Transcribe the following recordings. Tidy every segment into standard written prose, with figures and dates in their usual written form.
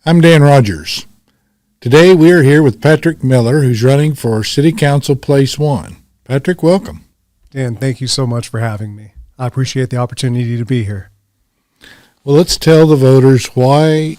I'm Dan Rogers. Today we are here with Patrick Miller, who's running for City Council Place 1. Patrick, welcome. Dan, thank you so much for having me. I appreciate the opportunity to be here. Well, let's tell the voters why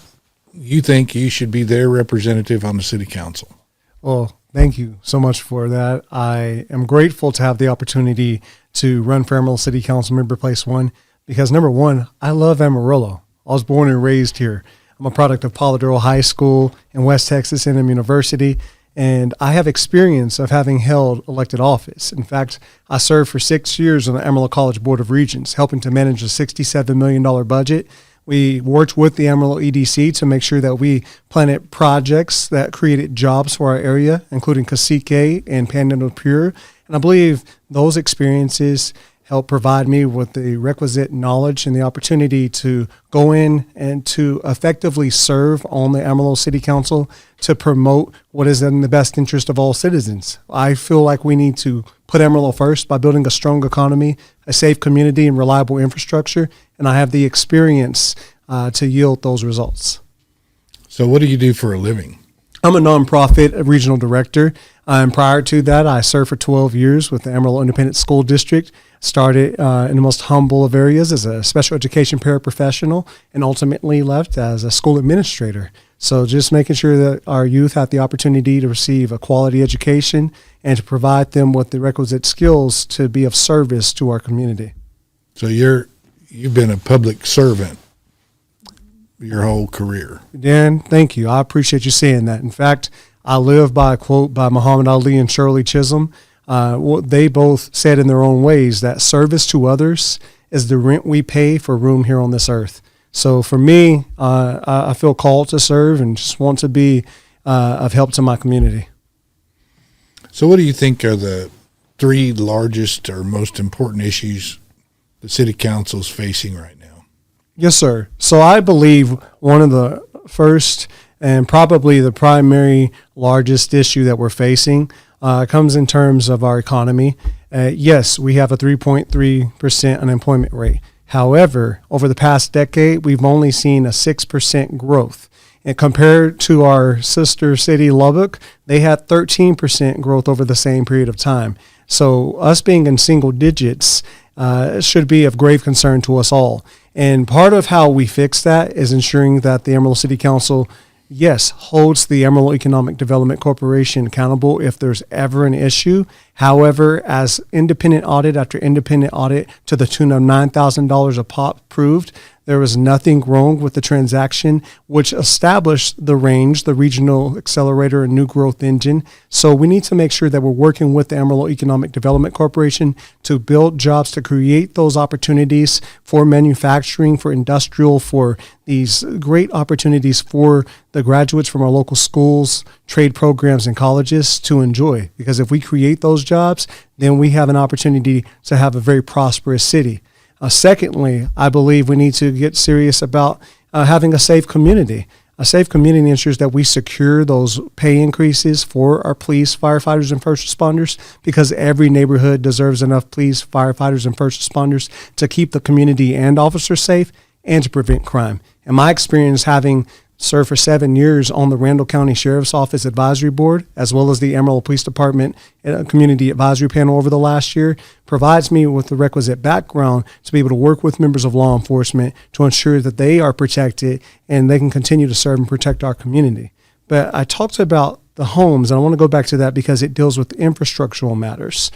you think you should be their representative on the City Council. Well, thank you so much for that. I am grateful to have the opportunity to run for Amarillo City Council Member Place 1 because, number one, I love Amarillo. I was born and raised here. I'm a product of Polidoro High School in West Texas A&M University, and I have experience of having held elected office. In fact, I served for 6 years on the Amarillo College Board of Regents, helping to manage a $67 million budget. We worked with the Amarillo EDC to make sure that we planted projects that created jobs for our area, including Cacique and Panhandle Pure. And I believe those experiences help provide me with the requisite knowledge and the opportunity to go in and to effectively serve on the Amarillo City Council to promote what is in the best interest of all citizens. I feel like we need to put Amarillo first by building a strong economy, a safe community, and reliable infrastructure, and I have the experience to yield those results. So what do you do for a living? I'm a nonprofit regional director. And prior to that, I served for 12 years with the Amarillo Independent School District. Started in the most humble of areas as a special education paraprofessional and ultimately left as a school administrator. So just making sure that our youth have the opportunity to receive a quality education and to provide them with the requisite skills to be of service to our community. So you've been a public servant your whole career. Dan, thank you. I appreciate you saying that. In fact, I live by a quote by Muhammad Ali and Shirley Chisholm. They both said in their own ways that service to others is the rent we pay for room here on this earth. So for me, I feel called to serve and just want to be of help to my community. So what do you think are the three largest or most important issues the City Council is facing right now? Yes, sir. So I believe one of the first and probably the primary largest issue that we're facing comes in terms of our economy. Yes, we have a 3.3% unemployment rate. However, over the past decade, we've only seen a 6% growth. And compared to our sister city, Lubbock, they had 13% growth over the same period of time. So us being in single digits should be of grave concern to us all. And part of how we fix that is ensuring that the Amarillo City Council, yes, holds the Amarillo Economic Development Corporation accountable if there's ever an issue. However, as independent audit after independent audit to the tune of $9,000 a pop proved, there was nothing wrong with the transaction, which established the range, the regional accelerator and new growth engine. So we need to make sure that we're working with the Amarillo Economic Development Corporation to build jobs, to create those opportunities for manufacturing, for industrial, for these great opportunities for the graduates from our local schools, trade programs, and colleges to enjoy. Because if we create those jobs, then we have an opportunity to have a very prosperous city. Secondly, I believe we need to get serious about having a safe community. A safe community ensures that we secure those pay increases for our police, firefighters, and first responders, because every neighborhood deserves enough police, firefighters, and first responders to keep the community and officers safe and to prevent crime. In my experience, having served for 7 years on the Randall County Sheriff's Office Advisory Board, as well as the Amarillo Police Department Community Advisory Panel over the last year, provides me with the requisite background to be able to work with members of law enforcement to ensure that they are protected and they can continue to serve and protect our community. But I talked about the homes, and I want to go back to that because it deals with infrastructural matters.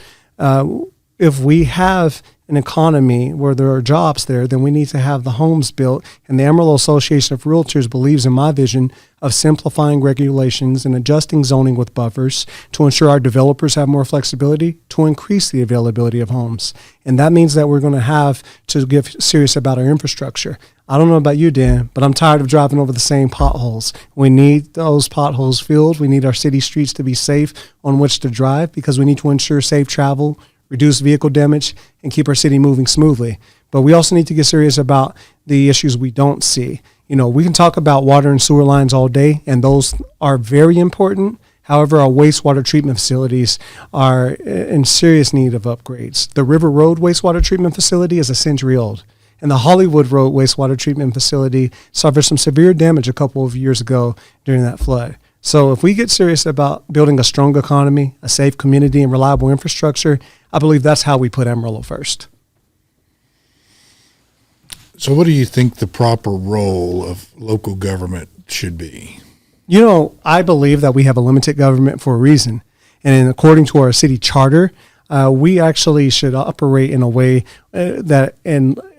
If we have an economy where there are jobs there, then we need to have the homes built. And the Amarillo Association of Realtors believes in my vision of simplifying regulations and adjusting zoning with buffers to ensure our developers have more flexibility to increase the availability of homes. And that means that we're going to have to get serious about our infrastructure. I don't know about you, Dan, but I'm tired of driving over the same potholes. We need those potholes filled. We need our city streets to be safe on which to drive because we need to ensure safe travel, reduce vehicle damage, and keep our city moving smoothly. But we also need to get serious about the issues we don't see. You know, we can talk about water and sewer lines all day, and those are very important. However, our wastewater treatment facilities are in serious need of upgrades. The River Road wastewater treatment facility is a century old. And the Hollywood Road wastewater treatment facility suffered some severe damage a couple of years ago during that flood. So if we get serious about building a strong economy, a safe community, and reliable infrastructure, I believe that's how we put Amarillo first. So what do you think the proper role of local government should be? You know, I believe that we have a limited government for a reason. And according to our city charter, we actually should operate in a way that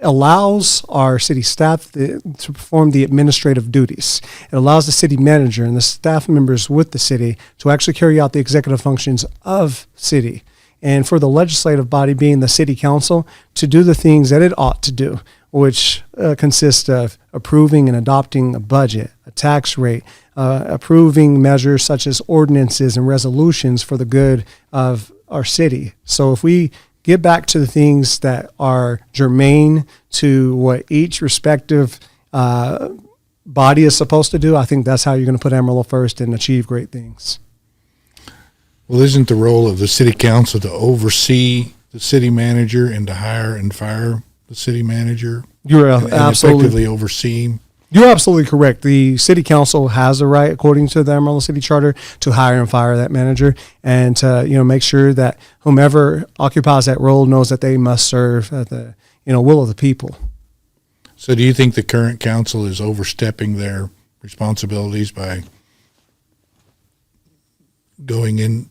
allows our city staff to perform the administrative duties. It allows the city manager and the staff members with the city to actually carry out the executive functions of city. And for the legislative body, being the city council, to do the things that it ought to do, which consist of approving and adopting a budget, a tax rate, approving measures such as ordinances and resolutions for the good of our city. So if we get back to the things that are germane to what each respective body is supposed to do, I think that's how you're going to put Amarillo first and achieve great things. Well, isn't the role of the city council to oversee the city manager and to hire and fire the city manager? You're and effectively oversee him? You're absolutely correct. The city council has a right, according to the Amarillo City Charter, to hire and fire that manager, and to make sure that whomever occupies that role knows that they must serve at the will of the people. So, do you think the current council is overstepping their responsibilities by going in,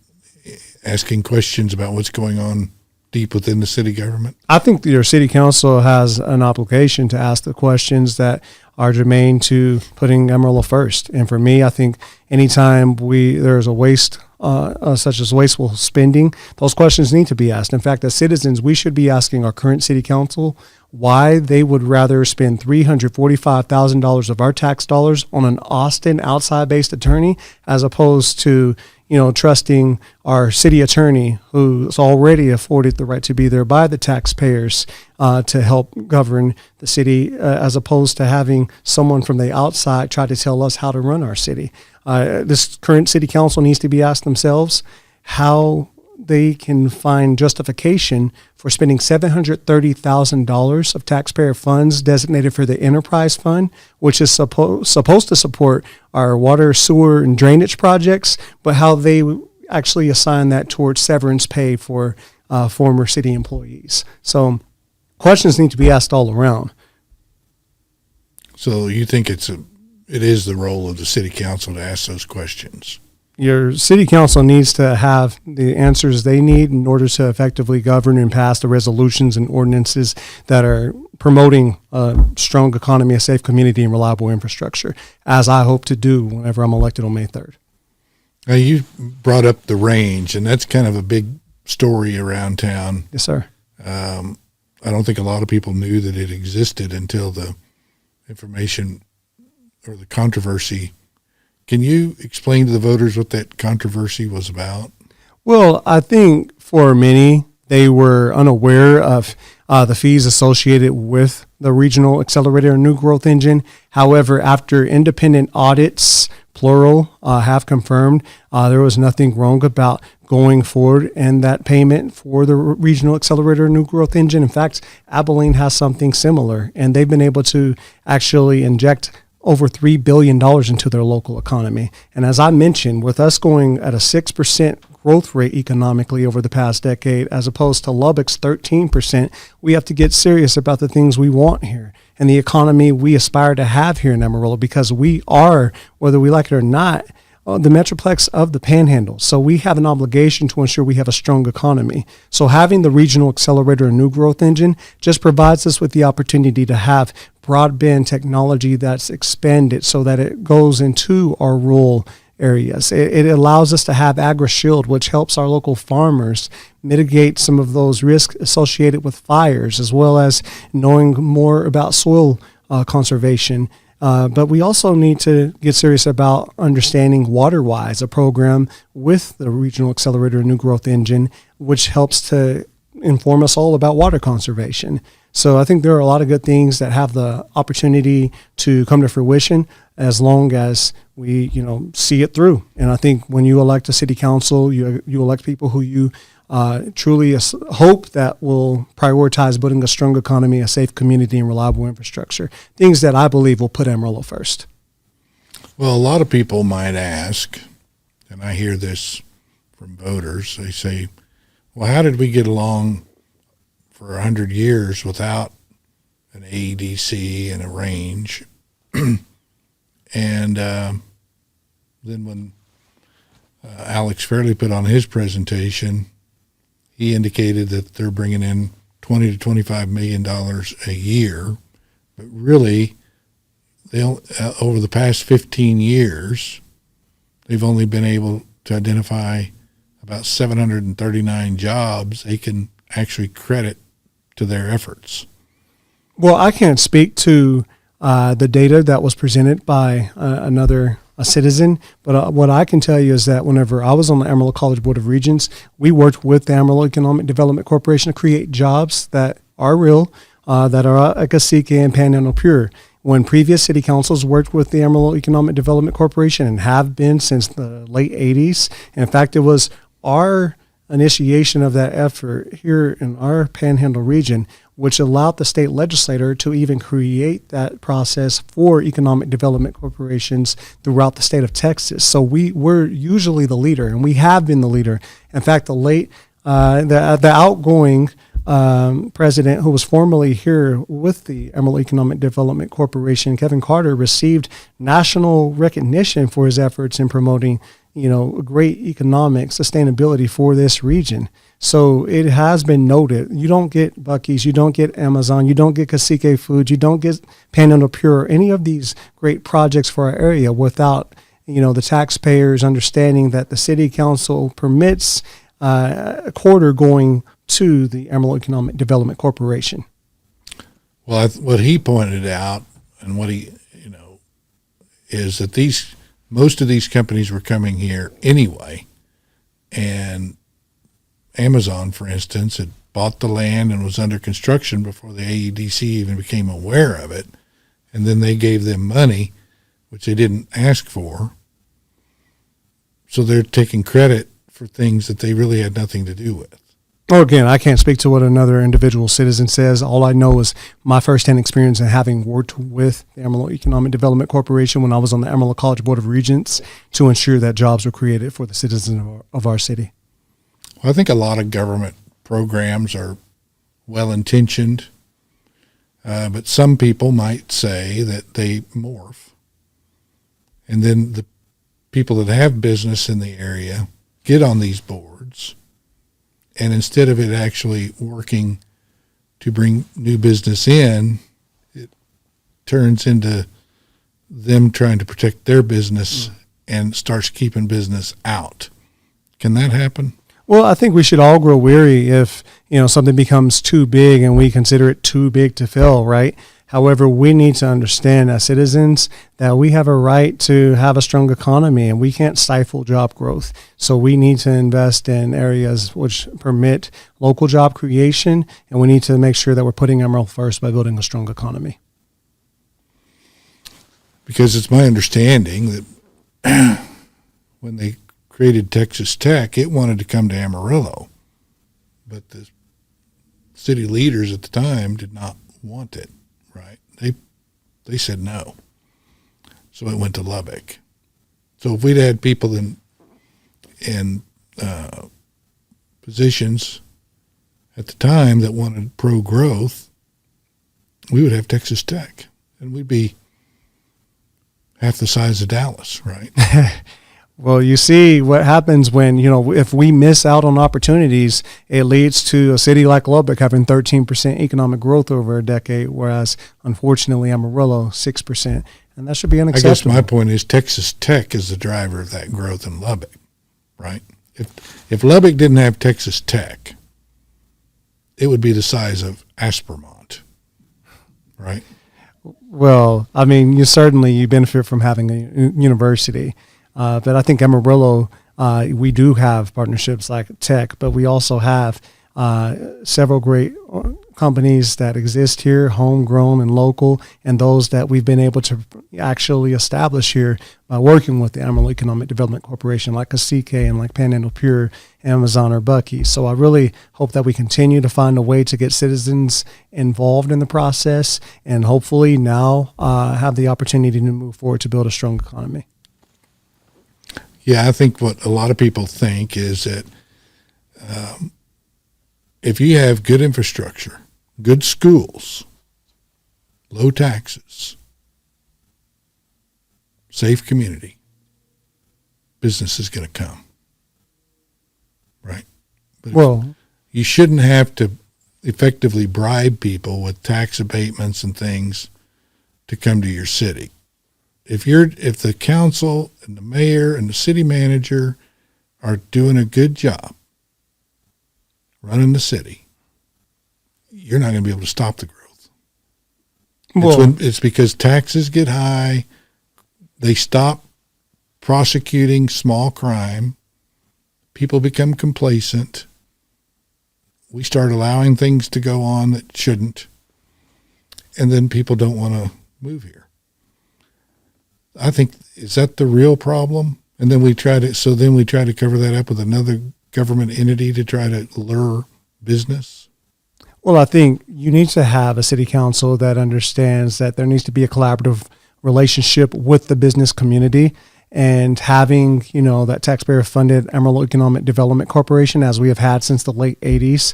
asking questions about what's going on deep within the city government? I think your city council has an obligation to ask the questions that are germane to putting Amarillo first. And for me, I think anytime there's a waste, such as wasteful spending, those questions need to be asked. In fact, as citizens, we should be asking our current city council why they would rather spend $345,000 of our tax dollars on an Austin outside-based attorney as opposed to trusting our city attorney, who's already afforded the right to be there by the taxpayers to help govern the city, as opposed to having someone from the outside try to tell us how to run our city. This current city council needs to be asked themselves how they can find justification for spending $730,000 of taxpayer funds designated for the enterprise fund, which is supposed to support our water, sewer, and drainage projects, but how they actually assign that towards severance pay for former city employees. So questions need to be asked all around. So you think it is the role of the city council to ask those questions? Your city council needs to have the answers they need in order to effectively govern and pass the resolutions and ordinances that are promoting a strong economy, a safe community, and reliable infrastructure, as I hope to do whenever I'm elected on May 3rd. Now, you brought up the range, and that's kind of a big story around town. Yes, sir. I don't think a lot of people knew that it existed until the information or the controversy. Can you explain to the voters what that controversy was about? Well, I think for many, they were unaware of the fees associated with the Regional Accelerator and New Growth Engine. However, after independent audits, plural, have confirmed there was nothing wrong about going forward and that payment for the Regional Accelerator and New Growth Engine. In fact, Abilene has something similar, and they've been able to actually inject over $3 billion into their local economy. And as I mentioned, with us going at a 6% growth rate economically over the past decade, as opposed to Lubbock's 13%, we have to get serious about the things we want here and the economy we aspire to have here in Amarillo, because we are, whether we like it or not, the metroplex of the Panhandle. So we have an obligation to ensure we have a strong economy. So having the Regional Accelerator and New Growth Engine just provides us with the opportunity to have broadband technology that's expanded so that it goes into our rural areas. It allows us to have AgriShield, which helps our local farmers mitigate some of those risks associated with fires, as well as knowing more about soil conservation. But we also need to get serious about understanding WaterWise, a program with the Regional Accelerator and New Growth Engine, which helps to inform us all about water conservation. So I think there are a lot of good things that have the opportunity to come to fruition as long as we, see it through. And I think when you elect a city council, you elect people who you truly hope that will prioritize building a strong economy, a safe community, and reliable infrastructure. Things that I believe will put Amarillo first. Well, a lot of people might ask, and I hear this from voters, they say, well, how did we get along for 100 years without an AEDC and a range? And then when Alex Fairley put on his presentation, he indicated that they're bringing in $20 to $25 million a year, but really, over the past 15 years, they've only been able to identify about 739 jobs they can actually credit to their efforts. Well, I can't speak to the data that was presented by a citizen, but what I can tell you is that whenever I was on the Amarillo College Board of Regents, we worked with the Amarillo Economic Development Corporation to create jobs that are real, that are at Cacique and Panhandle Pure. When previous city councils worked with the Amarillo Economic Development Corporation and have been since the late 80s, and in fact, it was our initiation of that effort here in our Panhandle region, which allowed the state legislator to even create that process for economic development corporations throughout the state of Texas. So we're usually the leader, and we have been the leader. In fact, the outgoing president, who was formerly here with the Amarillo Economic Development Corporation, Kevin Carter, received national recognition for his efforts in promoting, great economic sustainability for this region. So it has been noted. You don't get Buc-ee's, you don't get Amazon, you don't get Cacique Foods, you don't get Panhandle Pure, any of these great projects for our area without, the taxpayers understanding that the city council permits a quarter going to the Amarillo Economic Development Corporation. Well, what he pointed out, and what he, is that most of these companies were coming here anyway, and Amazon, for instance, had bought the land and was under construction before the AEDC even became aware of it, and then they gave them money, which they didn't ask for, so they're taking credit for things that they really had nothing to do with. Well, again, I can't speak to what another individual citizen says. All I know is my firsthand experience in having worked with the Amarillo Economic Development Corporation when I was on the Amarillo College Board of Regents to ensure that jobs were created for the citizens of our city. Well, I think a lot of government programs are well-intentioned, but some people might say that they morph. And then the people that have business in the area get on these boards, and instead of it actually working to bring new business in, it turns into them trying to protect their business and starts keeping business out. Can that happen? Well, I think we should all grow weary if, something becomes too big and we consider it too big to fail, right? However, we need to understand as citizens that we have a right to have a strong economy, and we can't stifle job growth. So we need to invest in areas which permit local job creation, and we need to make sure that we're putting Amarillo first by building a strong economy. Because it's my understanding that when they created Texas Tech, it wanted to come to Amarillo, but the city leaders at the time did not want it. Right. They said no. So it went to Lubbock. So if we'd had people in positions at the time that wanted pro-growth, we would have Texas Tech, and we'd be half the size of Dallas, right? Well, you see what happens when, if we miss out on opportunities, it leads to a city like Lubbock having 13% economic growth over a decade, whereas, unfortunately, Amarillo, 6%. And that should be unacceptable. I guess my point is Texas Tech is the driver of that growth in Lubbock, right? If Lubbock didn't have Texas Tech, it would be the size of Aspermont, right? Well, I mean, you benefit from having a university. But I think Amarillo, we do have partnerships like Tech, but we also have several great companies that exist here, homegrown and local, and those that we've been able to actually establish here by working with the Amarillo Economic Development Corporation, like a CK and like Panhandle Pure, Amazon, or Bucky. So I really hope that we continue to find a way to get citizens involved in the process, and hopefully now have the opportunity to move forward to build a strong economy. Yeah, I think what a lot of people think is that if you have good infrastructure, good schools, low taxes, safe community, business is going to come, right? But Well, you shouldn't have to effectively bribe people with tax abatements and things to come to your city. If the council and the mayor and the city manager are doing a good job running the city, you're not going to be able to stop the growth. It's because taxes get high, they stop prosecuting small crime, people become complacent, we start allowing things to go on that shouldn't, and then people don't want to move here. I think, is that the real problem? And then we try to cover that up with another government entity to try to lure business. Well, I think you need to have a city council that understands that there needs to be a collaborative relationship with the business community, and having, that taxpayer-funded Amarillo Economic Development Corporation, as we have had since the late 80s,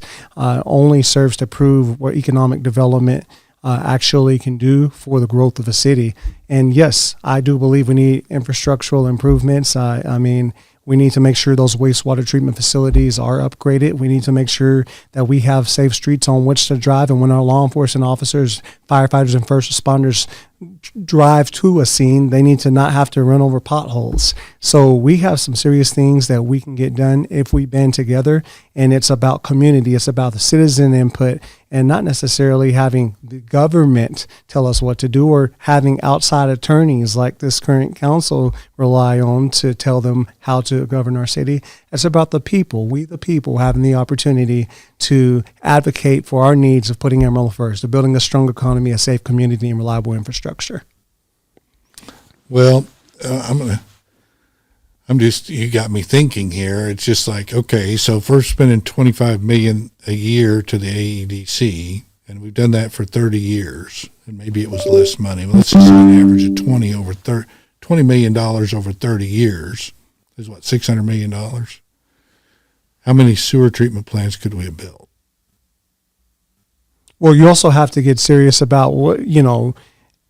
only serves to prove what economic development actually can do for the growth of a city. And yes, I do believe we need infrastructural improvements. I mean, we need to make sure those wastewater treatment facilities are upgraded. We need to make sure that we have safe streets on which to drive. And when our law enforcement officers, firefighters, and first responders drive to a scene, they need to not have to run over potholes. So we have some serious things that we can get done if we band together. And it's about community. It's about the citizen input, and not necessarily having the government tell us what to do, or having outside attorneys like this current council rely on to tell them how to govern our city. It's about the people, we the people, having the opportunity to advocate for our needs of putting Amarillo first, of building a strong economy, a safe community, and reliable infrastructure. Well, you got me thinking here. It's just like, okay, so if we're spending $25 million a year to the AEDC, and we've done that for 30 years, and maybe it was less money. Well, let's just say an average of $20 million over 30 years is what, $600 million? How many sewer treatment plants could we have built? Well, you also have to get serious about what,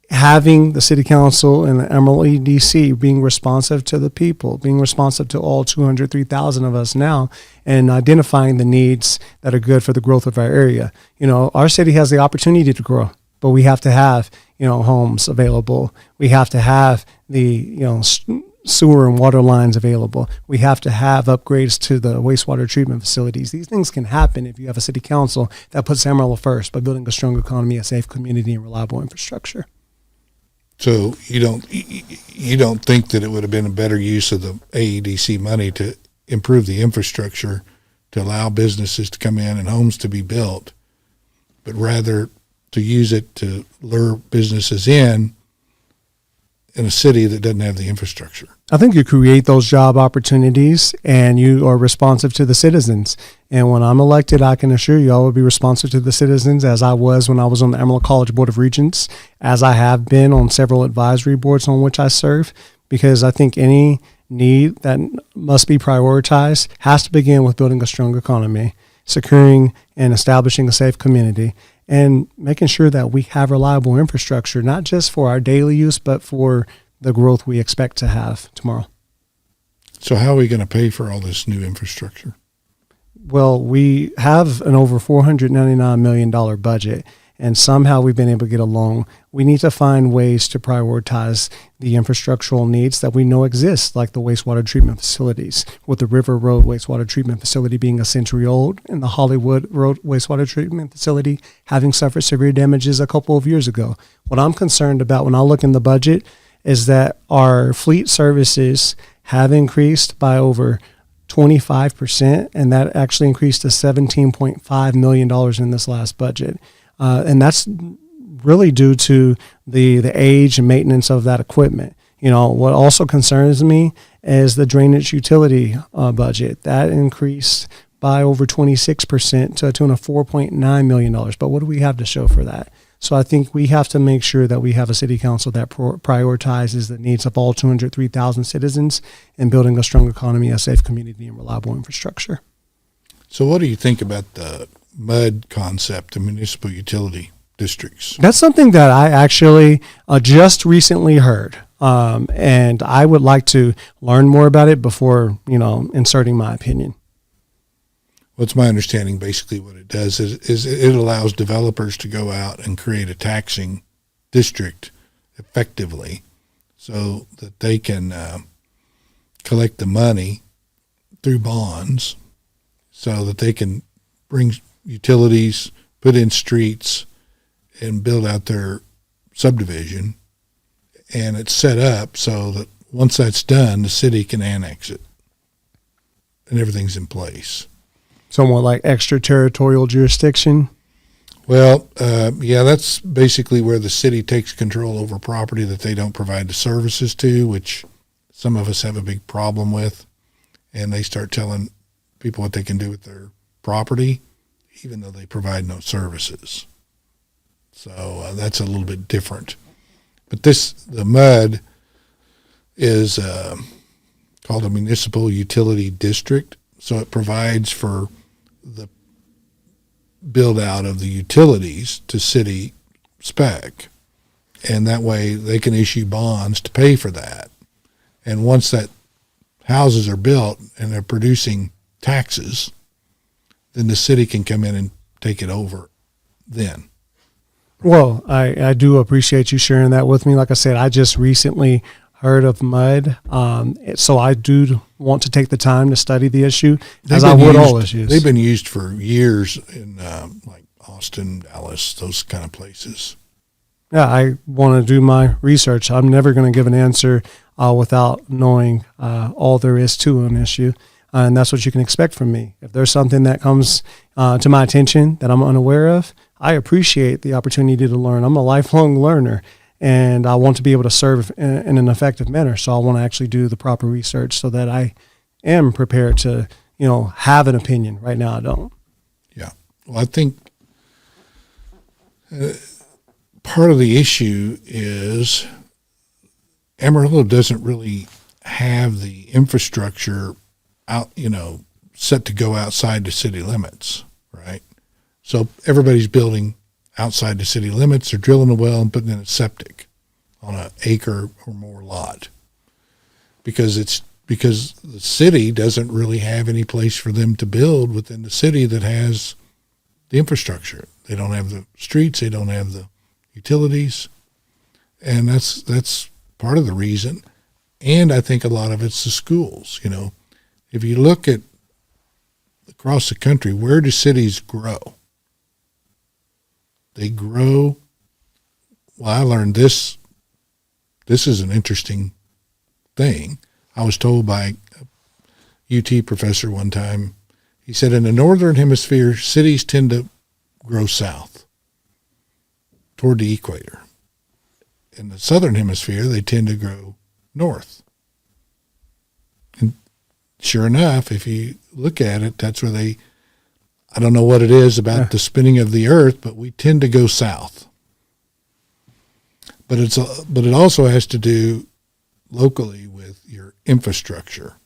having the city council and the Amarillo EDC being responsive to the people, being responsive to all 203,000 of us now, and identifying the needs that are good for the growth of our area. Our city has the opportunity to grow, but we have to have, homes available. We have to have the, sewer and water lines available. We have to have upgrades to the wastewater treatment facilities. These things can happen if you have a city council that puts Amarillo first by building a strong economy, a safe community, and reliable infrastructure. So you don't think that it would have been a better use of the AEDC money to improve the infrastructure, to allow businesses to come in and homes to be built, but rather to use it to lure businesses in a city that doesn't have the infrastructure? I think you create those job opportunities, and you are responsive to the citizens. And when I'm elected, I can assure you I will be responsive to the citizens, as I was when I was on the Amarillo College Board of Regents, as I have been on several advisory boards on which I serve, because I think any need that must be prioritized has to begin with building a strong economy, securing and establishing a safe community, and making sure that we have reliable infrastructure, not just for our daily use, but for the growth we expect to have tomorrow. So how are we going to pay for all this new infrastructure? Well, we have an over $499 million budget, and somehow we've been able to get a loan. We need to find ways to prioritize the infrastructural needs that we know exist, like the wastewater treatment facilities, with the River Road wastewater treatment facility being a century old, and the Hollywood Road wastewater treatment facility having suffered severe damages a couple of years ago. What I'm concerned about when I look in the budget is that our fleet services have increased by over 25%, and that actually increased to $17.5 million in this last budget. And that's really due to the age and maintenance of that equipment. You know, what also concerns me is the drainage utility budget. That increased by over 26% to a tune of $4.9 million. But what do we have to show for that? So I think we have to make sure that we have a city council that prioritizes the needs of all 203,000 citizens in building a strong economy, a safe community, and reliable infrastructure. So what do you think about the MUD concept, the municipal utility districts? That's something that I actually just recently heard. And I would like to learn more about it before, inserting my opinion. Well, it's my understanding basically what it does is it allows developers to go out and create a taxing district effectively so that they can collect the money through bonds so that they can bring utilities, put in streets, and build out their subdivision. And it's set up so that once that's done, the city can annex it and everything's in place. Somewhat like extraterritorial jurisdiction? Well, yeah, that's basically where the city takes control over property that they don't provide the services to, which some of us have a big problem with. And they start telling people what they can do with their property, even though they provide no services. So that's a little bit different. But the MUD is called a municipal utility district. So it provides for the build out of the utilities to city spec. And that way they can issue bonds to pay for that. And once that houses are built and they're producing taxes, then the city can come in and take it over then. Well, I do appreciate you sharing that with me. Like I said, I just recently heard of MUD, so I do want to take the time to study the issue, as I would all issues. They've been used for years in like Austin, Dallas, those kind of places. Yeah, I want to do my research. I'm never going to give an answer without knowing all there is to an issue, and that's what you can expect from me. If there's something that comes to my attention that I'm unaware of, I appreciate the opportunity to learn. I'm a lifelong learner, and I want to be able to serve in an effective manner. So I want to actually do the proper research so that I am prepared to, have an opinion. Right now, I don't. Yeah. Well, I think part of the issue is Amarillo doesn't really have the infrastructure out, set to go outside the city limits, right? So everybody's building outside the city limits. They're drilling a well and putting in a septic on an acre or more lot because the city doesn't really have any place for them to build within the city that has the infrastructure. They don't have the streets. They don't have the utilities. And that's part of the reason. And I think a lot of it's the schools. If you look at across the country, where do cities grow? They grow. Well, I learned this. This is an interesting thing. I was told by a UT professor one time, he said in the northern hemisphere, cities tend to grow south toward the equator. In the southern hemisphere, they tend to grow north. And sure enough, if you look at it, that's where I don't know what it is about the spinning of the earth, but we tend to go south. But it also has to do locally with your infrastructure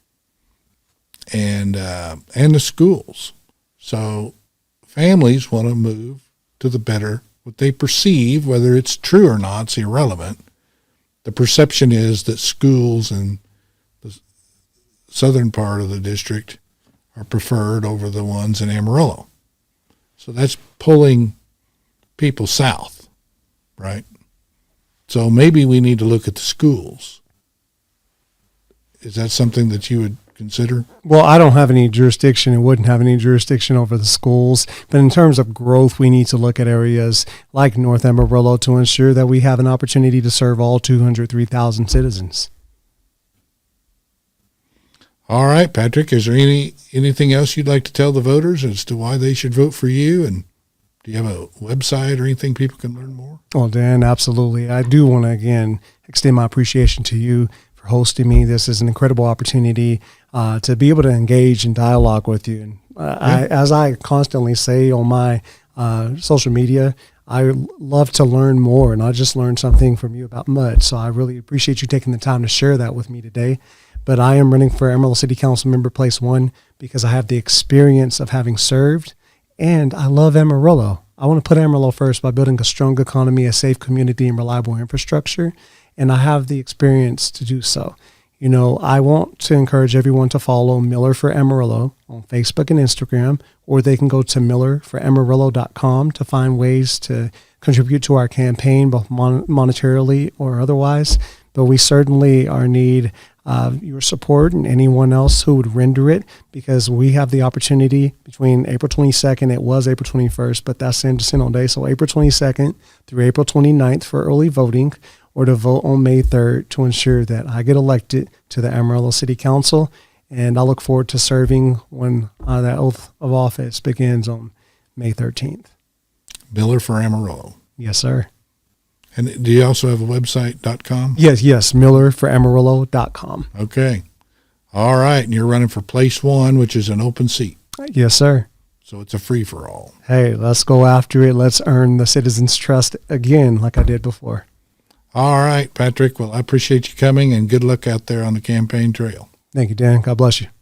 and the schools. So families want to move to the better, what they perceive, whether it's true or not, it's irrelevant. The perception is that schools in the southern part of the district are preferred over the ones in Amarillo. So that's pulling people south, right? So maybe we need to look at the schools. Is that something that you would consider? Well, I don't have any jurisdiction and wouldn't have any jurisdiction over the schools. But in terms of growth, we need to look at areas like North Amarillo to ensure that we have an opportunity to serve all 203,000 citizens. All right, Patrick, is there anything else you'd like to tell the voters as to why they should vote for you? And do you have a website or anything people can learn more? Well, Dan, absolutely. I do want to, again, extend my appreciation to you for hosting me. This is an incredible opportunity to be able to engage in dialogue with you. And as I constantly say on my social media, I love to learn more, and I just learned something from you about mud. So I really appreciate you taking the time to share that with me today. But I am running for Amarillo City Council Member Place 1 because I have the experience of having served, and I love Amarillo. I want to put Amarillo first by building a strong economy, a safe community, and reliable infrastructure, and I have the experience to do so. You know, I want to encourage everyone to follow Miller for Amarillo on Facebook and Instagram, or they can go to millerforamarillo.com to find ways to contribute to our campaign, both monetarily or otherwise. But we certainly are need your support and anyone else who would render it, because we have the opportunity between April 22nd, it was April 21st, but that's Centennial Day, so April 22nd through April 29th for early voting, or to vote on May 3rd to ensure that I get elected to the Amarillo City Council. And I look forward to serving when that oath of office begins on May 13th. Miller for Amarillo. Yes, sir. And do you also have a website.com? Yes, millerforamarillo.com. Okay. All right. And you're running for Place 1, which is an open seat. Yes, sir. So it's a free-for-all. Hey, let's go after it. Let's earn the citizens' trust again like I did before. All right, Patrick. Well, I appreciate you coming, and good luck out there on the campaign trail. Thank you, Dan. God bless you.